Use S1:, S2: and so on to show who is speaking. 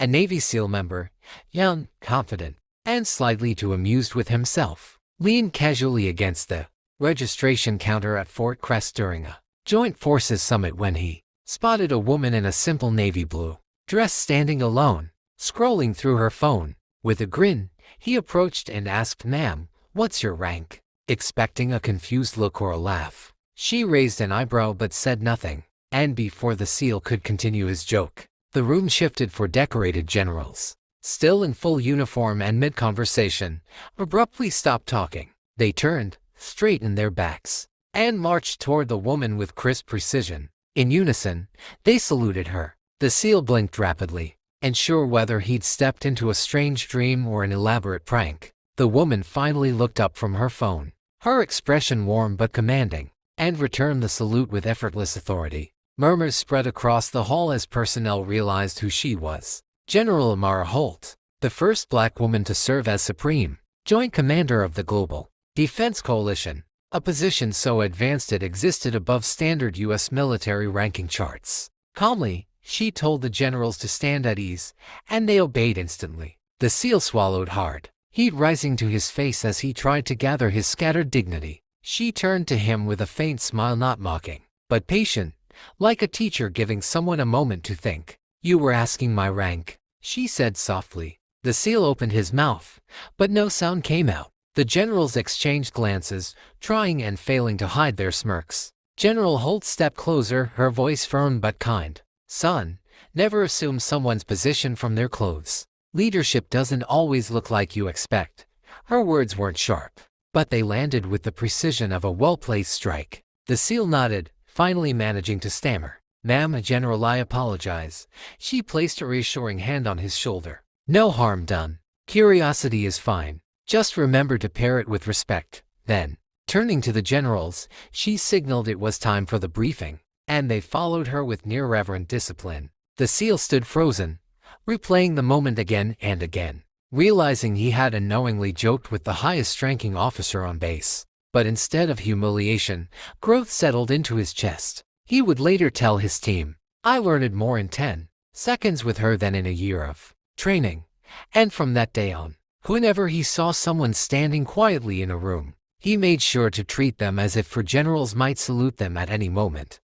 S1: a Navy SEAL member, young, confident, and slightly too amused with himself, leaned casually against the registration counter at Fort Crest during a Joint Forces summit when he spotted a woman in a simple navy blue dress standing alone, scrolling through her phone. With a grin, he approached and asked, "Ma'am, what's your rank?" Expecting a confused look or a laugh, she raised an eyebrow but said nothing. And before the SEAL could continue his joke, the room shifted for decorated generals, still in full uniform and mid-conversation, abruptly stopped talking. They turned, straightened their backs, and marched toward the woman with crisp precision. In unison, they saluted her. The SEAL blinked rapidly, unsure whether he'd stepped into a strange dream or an elaborate prank. The woman finally looked up from her phone, her expression warm but commanding, and returned the salute with effortless authority. Murmurs spread across the hall as personnel realized who she was. General Amara Holt, the first black woman to serve as Supreme Joint Commander of the Global Defense Coalition, a position so advanced it existed above standard U.S. military ranking charts. Calmly, she told the generals to stand at ease, and they obeyed instantly. The SEAL swallowed hard, heat rising to his face as he tried to gather his scattered dignity. She turned to him with a faint smile, not mocking, but patient, like a teacher giving someone a moment to think. "You were asking my rank," she said softly. The SEAL opened his mouth, but no sound came out. The generals exchanged glances, trying and failing to hide their smirks. General Holt stepped closer, her voice firm but kind. "Son, never assume someone's position from their clothes. Leadership doesn't always look like you expect." Her words weren't sharp, but they landed with the precision of a well-placed strike. The SEAL nodded, finally managing to stammer, "Ma'am, General, I apologize." She placed a reassuring hand on his shoulder. "No harm done. Curiosity is fine. Just remember to pair it with respect." Then, turning to the generals, she signaled it was time for the briefing, and they followed her with near-reverent discipline. The SEAL stood frozen, replaying the moment again and again, realizing he had unknowingly joked with the highest-ranking officer on base. But instead of humiliation, growth settled into his chest. He would later tell his team, "I learned more in 10 seconds with her than in a year of training." And from that day on, whenever he saw someone standing quietly in a room, he made sure to treat them as if generals might salute them at any moment.